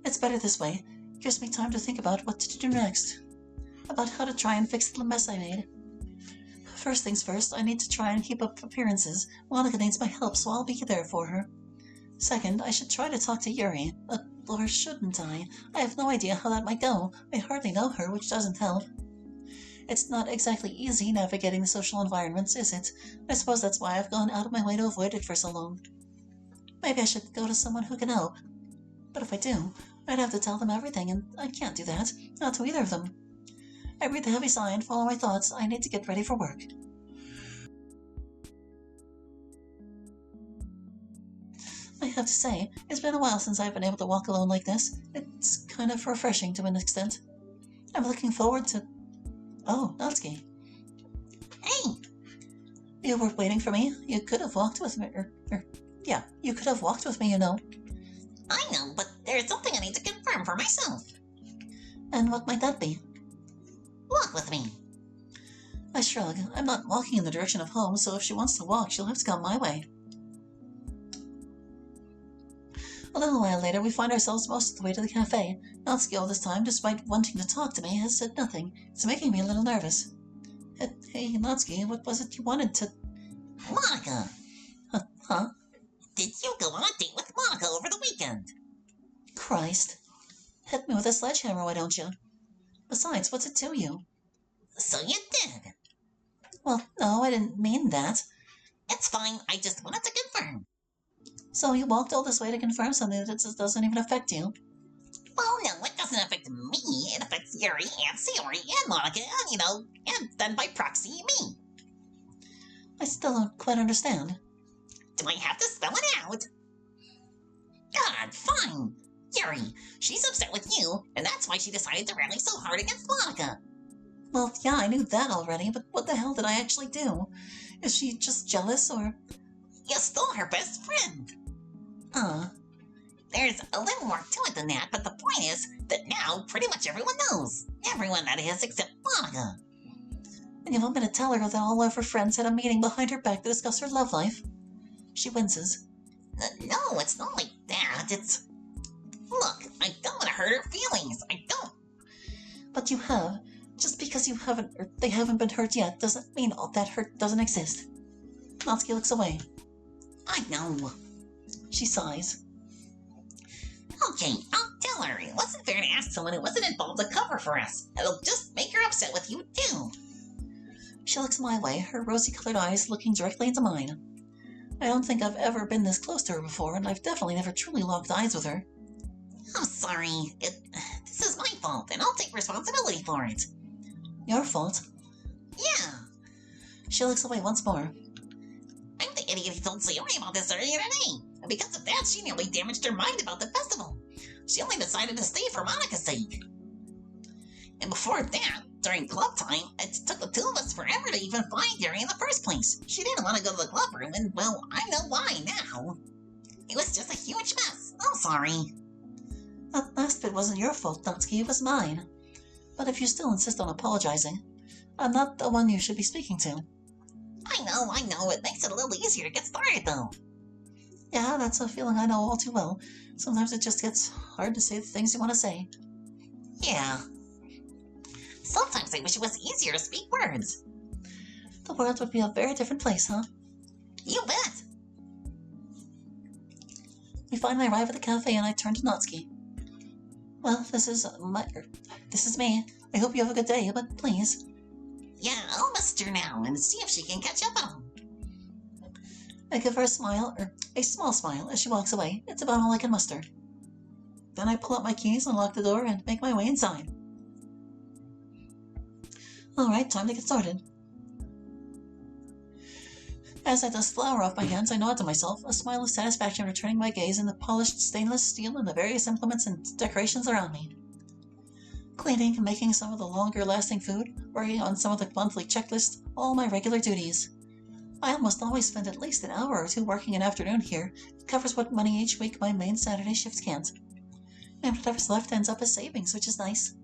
It's better this way. Gives me time to think about what to do next. About how to try and fix the mess I made. First things first, I need to try and keep up appearances. Monica needs my help, so I'll be there for her. Second, I should try to talk to Yuri. Or shouldn't I? I have no idea how that might go. I hardly know her, which doesn't help. It's not exactly easy navigating the social environments, is it? I suppose that's why I've gone out of my way to avoid it for so long. Maybe I should go to someone who can help. But if I do, I'd have to tell them everything, and I can't do that. Not to either of them. I breathe a heavy sigh and follow my thoughts. I need to get ready for work. I have to say, it's been a while since I've been able to walk alone like this. It's kind of refreshing to an extent. I'm looking forward to... Oh, Natsuki. Hey! You were waiting for me? You could have walked with me, yeah, you could have walked with me, you know. I know, but there's something I need to confirm for myself. And what might that be? Walk with me. I shrug. I'm not walking in the direction of home, so if she wants to walk, she'll have to come my way. A little while later, we find ourselves most of the way to the cafe. Natsuki all this time, despite wanting to talk to me, has said nothing. It's making me a little nervous. Hey, Natsuki, what was it you wanted to... Monica! Huh? Did you go on a date with Monica over the weekend? Christ. Hit me with a sledgehammer, why don't you? Besides, what's it to you? So you did. Well, no, I didn't mean that. It's fine, I just wanted to confirm. So you walked all this way to confirm something that just doesn't even affect you? Well, no, it doesn't affect me. It affects Yuri and Sayori and Monica, and then by proxy, me. I still don't quite understand. Do I have to spell it out? God, fine. Yuri, she's upset with you, and that's why she decided to rally so hard against Monica. Well, yeah, I knew that already, but what the hell did I actually do? Is she just jealous, or... You stole her best friend. There's a little more to it than that, but the point is that now pretty much everyone knows. Everyone, that is, except Monica. And you want me to tell her that all of her friends had a meeting behind her back to discuss her love life? She winces. No, it's not like that. It's... Look, I don't want to hurt her feelings. I don't. But you have. Just because you haven't, or they haven't been hurt yet, doesn't mean all that hurt doesn't exist. Natsuki looks away. I know. She sighs. Okay, I'll tell her. It wasn't fair to ask someone who wasn't involved to cover for us. It'll just make her upset with you, too. She looks my way, her rosy-colored eyes looking directly into mine. I don't think I've ever been this close to her before, and I've definitely never truly locked eyes with her. I'm sorry. This is my fault, and I'll take responsibility for it. Your fault? Yeah. She looks away once more. I'm the idiot who told Sayori about this earlier today. And because of that, she nearly damaged her mind about the festival. She only decided to stay for Monica's sake. And before that, during club time, it took the two of us forever to even find Yuri in the first place. She didn't want to go to the club room, and, well, I know why now. It was just a huge mess. I'm sorry. That last bit wasn't your fault, Natsuki. It was mine. But if you still insist on apologizing, I'm not the one you should be speaking to. I know. It makes it a little easier to get started, though. Yeah, that's a feeling I know all too well. Sometimes it just gets hard to say the things you want to say. Yeah. Sometimes I wish it was easier to speak words. The world would be a very different place, huh? You bet. We finally arrive at the cafe and I turn to Natsuki. Well, this is me. I hope you have a good day, but please. Yeah, I'll message her now and see if she can catch up on him. I give her a smile, or a small smile, as she walks away. It's about all I can muster. Then I pull out my keys, unlock the door, and make my way inside. Alright, time to get started. As I dust flour off my hands, I nod to myself, a smile of satisfaction returning my gaze in the polished stainless steel and the various implements and decorations around me. Cleaning, making some of the longer-lasting food, working on some of the monthly checklist, all my regular duties. I almost always spend at least an hour or two working an afternoon here. It covers what money each week my main Saturday shift can't. And whatever's left ends up as savings, which is nice.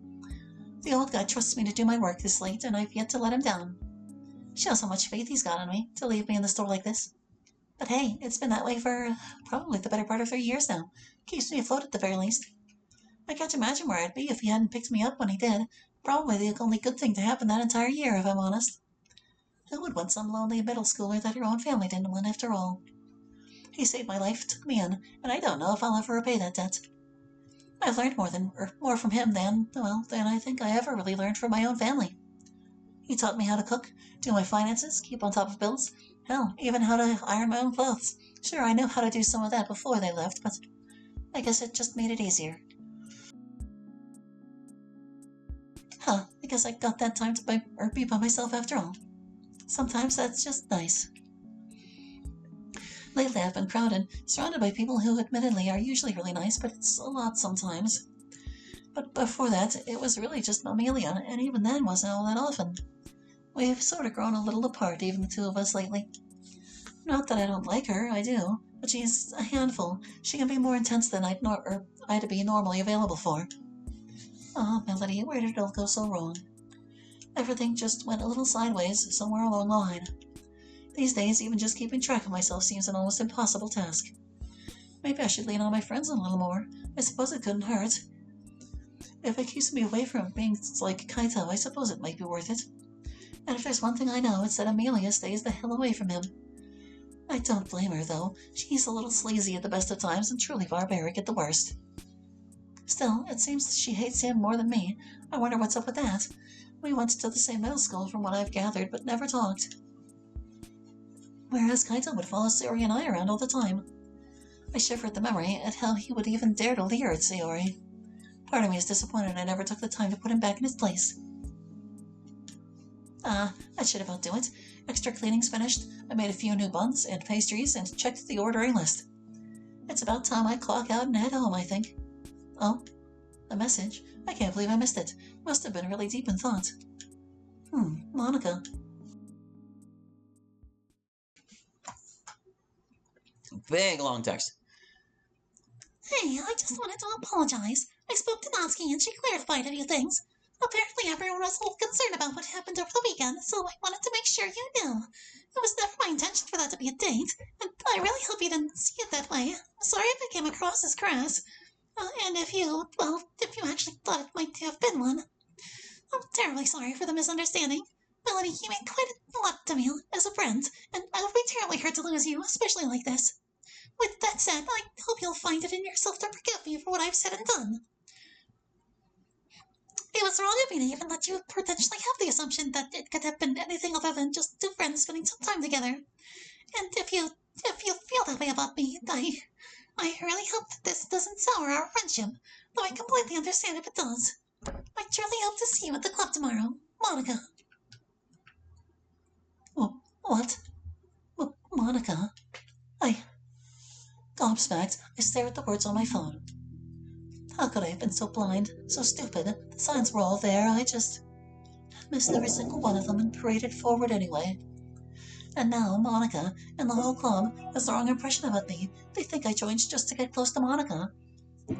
The old guy trusts me to do my work this late, and I've yet to let him down. Shows how much faith he's got in me to leave me in the store like this. But hey, it's been that way for probably the better part of 3 years now. Keeps me afloat at the very least. I can't imagine where I'd be if he hadn't picked me up when he did. Probably the only good thing to happen that entire year, if I'm honest. Who would want some lonely middle schooler that her own family didn't want after all? He saved my life, took me in, and I don't know if I'll ever repay that debt. I've learned more from him than I think I ever really learned from my own family. He taught me how to cook, do my finances, keep on top of bills, hell, even how to iron my own clothes. Sure, I knew how to do some of that before they left, but I guess it just made it easier. Huh, I guess I got that time to be by myself after all. Sometimes that's just nice. Lately I've been crowded, surrounded by people who admittedly are usually really nice, but it's a lot sometimes. But before that, it was really just Amelia, and even then wasn't all that often. We've sort of grown a little apart, even the two of us lately. Not that I don't like her, I do, but she's a handful. She can be more intense than I'd be normally available for. Ah, Melody, where did it all go so wrong? Everything just went a little sideways somewhere along the line. These days, even just keeping track of myself seems an almost impossible task. Maybe I should lean on my friends a little more. I suppose it couldn't hurt. If it keeps me away from being like Kaito, I suppose it might be worth it. And if there's one thing I know, it's that Amelia stays the hell away from him. I don't blame her, though. She's a little sleazy at the best of times and truly barbaric at the worst. Still, it seems she hates him more than me. I wonder what's up with that. We went to the same middle school from what I've gathered, but never talked. Whereas Kaito would follow Sayori and I around all the time. I shiver at the memory at how he would even dare to leer at Sayori. Part of me is disappointed I never took the time to put him back in his place. That should about do it. Extra cleaning's finished. I made a few new buns and pastries and checked the ordering list. It's about time I clock out and head home, I think. Oh, a message. I can't believe I missed it. Must have been really deep in thought. Monica. Big long text. Hey, I just wanted to apologize. I spoke to Natsuki and she clarified a few things. Apparently everyone was a little concerned about what happened over the weekend, so I wanted to make sure you knew. It was never my intention for that to be a date, and I really hope you didn't see it that way. I'm sorry if it came across as crass. And if you actually thought it might have been one. I'm terribly sorry for the misunderstanding. Melody, you mean quite a lot to me as a friend, and I would be terribly hurt to lose you, especially like this. With that said, I hope you'll find it in yourself to forgive me for what I've said and done. It was wrong of me to even let you potentially have the assumption that it could have been anything other than just two friends spending some time together. And if you feel that way about me, I really hope that this doesn't sour our friendship, though I completely understand if it does. I truly hope to see you at the club tomorrow, Monica. Oh, what? Monica? Gobsmacked, I stare at the words on my phone. How could I have been so blind, so stupid? The signs were all there, I just missed every single one of them and paraded forward anyway. And now Monica and the whole club has the wrong impression about me. They think I joined just to get close to Monica.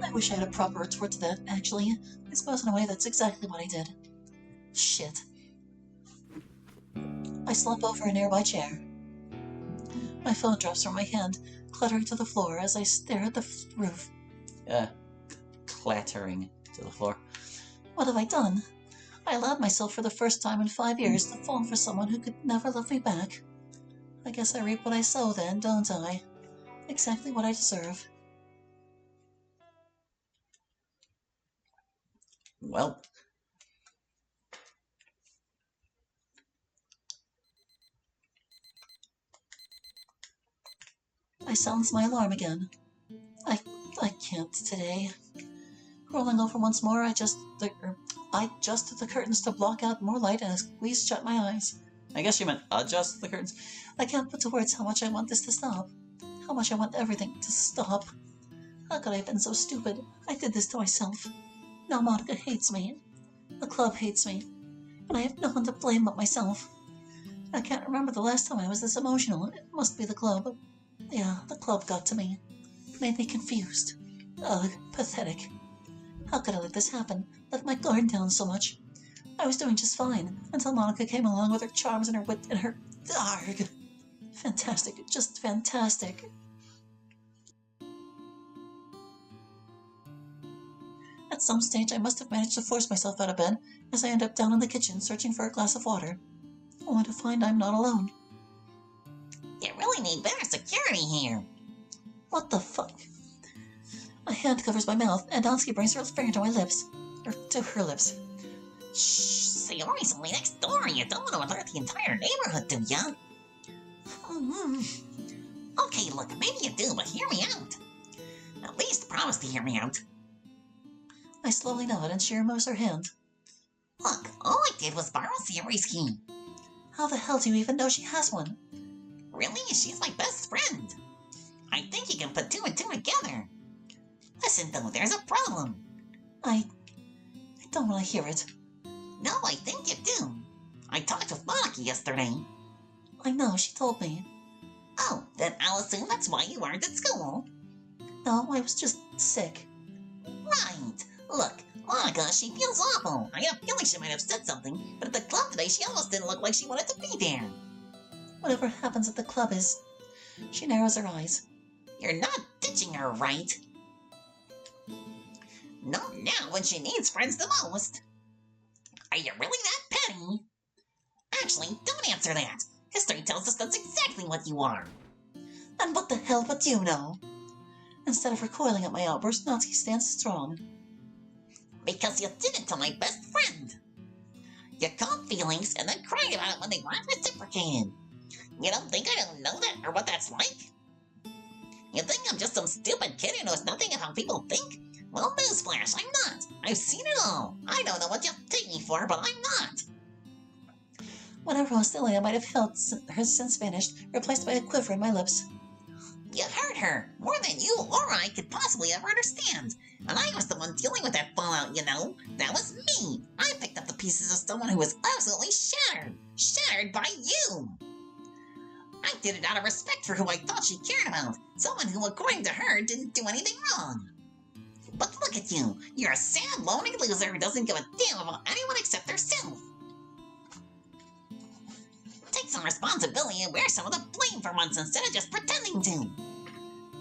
I wish I had a proper retort to that, actually. I suppose in a way that's exactly what I did. Shit. I slump over a nearby chair. My phone drops from my hand, cluttering to the floor as I stare at the roof. Clattering to the floor. What have I done? I allowed myself for the first time in 5 years to fall for someone who could never love me back. I guess I reap what I sow then, don't I? Exactly what I deserve. Well, I silence my alarm again. I can't today. Rolling over once more, I adjusted the curtains to block out more light and squeezed shut my eyes. I guess you meant adjust the curtains. I can't put to words how much I want this to stop. How much I want everything to stop. How could I have been so stupid? I did this to myself. Now Monica hates me. The club hates me. And I have no one to blame but myself. I can't remember the last time I was this emotional. It must be the club. Yeah, the club got to me. Made me confused. Ugh, pathetic. How could I let this happen? Let my guard down so much? I was doing just fine, until Monica came along with her charms and her wit and her... Arg! Fantastic, just fantastic. At some stage, I must have managed to force myself out of bed as I end up down in the kitchen searching for a glass of water, only to find I'm not alone. You really need better security here. What the fuck? My hand covers my mouth, and Donsky brings her finger to my lips. Or to her lips. Shh, Sayori's only next door. You don't want to alert the entire neighborhood, do ya? Okay, look, maybe you do, but hear me out. At least promise to hear me out. I slowly nod, and she removes her hand. Look, all I did was borrow Sayori's key. How the hell do you even know she has one? Really? She's my best friend. I think you can put two and two together. Listen, though, there's a problem. I don't want to hear it. No, I think you do. I talked with Monica yesterday. I know, she told me. Oh, then I'll assume that's why you weren't at school. No, I was just sick. Right. Look, Monica, she feels awful. I have a feeling she might have said something, but at the club today she almost didn't look like she wanted to be there. Whatever happens at the club is... She narrows her eyes. You're not ditching her, right? Not now when she needs friends the most. Are you really that petty? Actually, don't answer that. History tells us that's exactly what you are. And what the hell would you know? Instead of recoiling at my outburst, Natsuki stands strong. Because you did it to my best friend. You caught feelings and then cried about it when they weren't reciprocated. You don't think I don't know that or what that's like? You think I'm just some stupid kid who knows nothing of how people think? Well, newsflash, I'm not. I've seen it all. I don't know what you take me for, but I'm not. Whatever hostility I might have felt has since vanished, replaced by a quiver in my lips. You hurt her, more than you or I could possibly ever understand. And I was the one dealing with that fallout, you know. That was me. I picked up the pieces of someone who was absolutely shattered. Shattered by you. I did it out of respect for who I thought she cared about. Someone who, according to her, didn't do anything wrong. But look at you. You're a sad, lonely loser who doesn't give a damn about anyone except herself. Take some responsibility and wear some of the blame for once instead of just pretending to.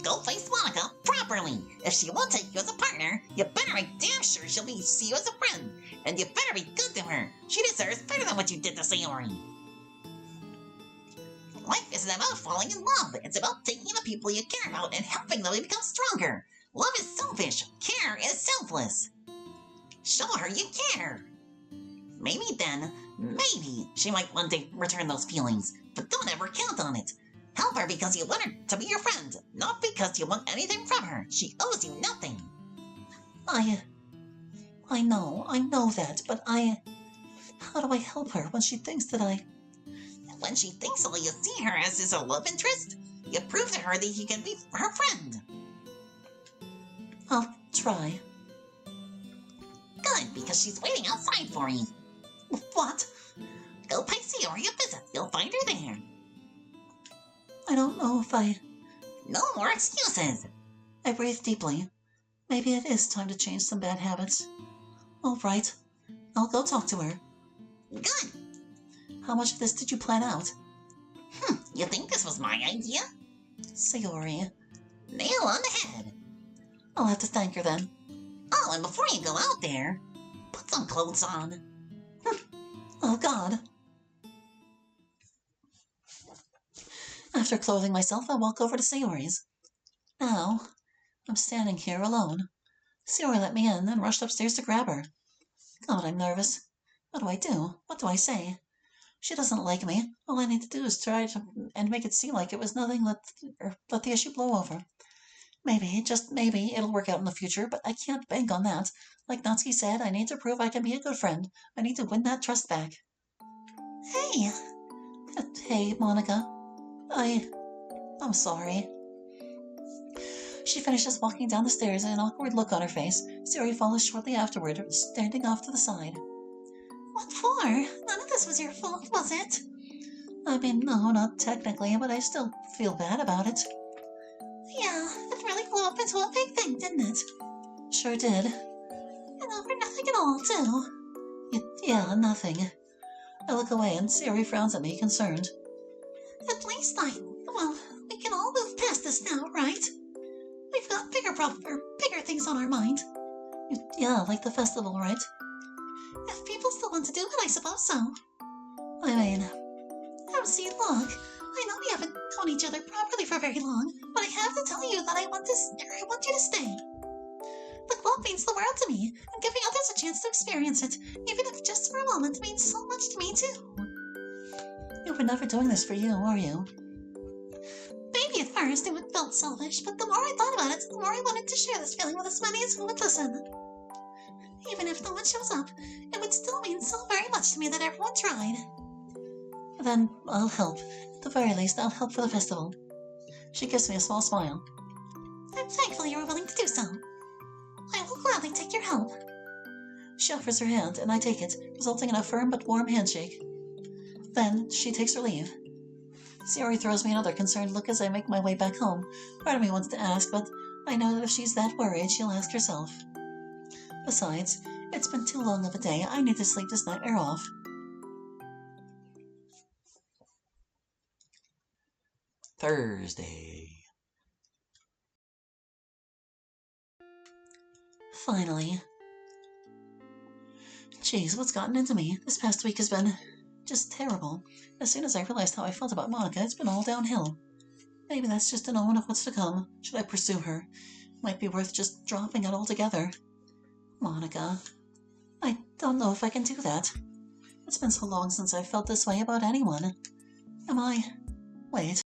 Go face Monica properly. If she won't take you as a partner, you better make damn sure she'll see you as a friend. And you better be good to her. She deserves better than what you did to Sayori. Life isn't about falling in love. It's about taking the people you care about and helping them become stronger. Love is selfish. Care is selfless. Show her you care. Maybe then, maybe she might one day return those feelings. But don't ever count on it. Help her because you want her to be your friend, not because you want anything from her. She owes you nothing. I know that, but how do I help her when she thinks that When she thinks all you see her as is a love interest, you prove to her that you can be her friend. I'll try. Good, because she's waiting outside for you. What? Go pay Sayori a visit. You'll find her there. I don't know if No more excuses. I breathe deeply. Maybe it is time to change some bad habits. All right. I'll go talk to her. Good. How much of this did you plan out? You think this was my idea? Sayori. Nail on the head. I'll have to thank her then. Oh, and before you go out there, put some clothes on. Oh, God. After clothing myself, I walk over to Sayori's. Now, I'm standing here alone. Sayori let me in, then rushed upstairs to grab her. God, I'm nervous. What do I do? What do I say? She doesn't like me. All I need to do is try and make it seem like it was nothing, let the issue blow over. Maybe, just maybe, it'll work out in the future, but I can't bank on that. Like Natsuki said, I need to prove I can be a good friend. I need to win that trust back. Hey! Hey, Monica. I'm sorry. She finishes walking down the stairs, an awkward look on her face. Sayori follows shortly afterward, standing off to the side. What for? None of this was your fault, was it? I mean, no, not technically, but I still feel bad about it. Yeah, it really blew up into a big thing, didn't it? Sure did. And over nothing at all, too. Yeah, nothing. I look away and Sayori frowns at me, concerned. At least well, we can all move past this now, right? We've got bigger things on our mind. Yeah, like the festival, right? If people still want to do it, I suppose so. I mean, Oh, see, look. I know we haven't known each other properly for very long, but I have to tell you that I want you to stay. The club means the world to me, and giving others a chance to experience it, even if just for a moment, means so much to me too. you were never doing this for you, were you? Maybe at first it felt selfish, but the more I thought about it, the more I wanted to share this feeling with as many as who would listen. Even if no one shows up, it would still mean so very much to me that everyone tried. Then I'll help. At the very least, I'll help for the festival. She gives me a small smile. I'm thankful you were willing to do so. I will gladly take your help. She offers her hand, and I take it, resulting in a firm but warm handshake. Then she takes her leave. Sayori throws me another concerned look as I make my way back home. Part of me wants to ask, but I know that if she's that worried, she'll ask herself. Besides, it's been too long of a day. I need to sleep this nightmare off. Thursday. Finally. Jeez, what's gotten into me? This past week has been just terrible. As soon as I realized how I felt about Monica, it's been all downhill. Maybe that's just an omen of what's to come. Should I pursue her? Might be worth just dropping it altogether. Monica. I don't know if I can do that. It's been so long since I've felt this way about anyone. Am I... Wait.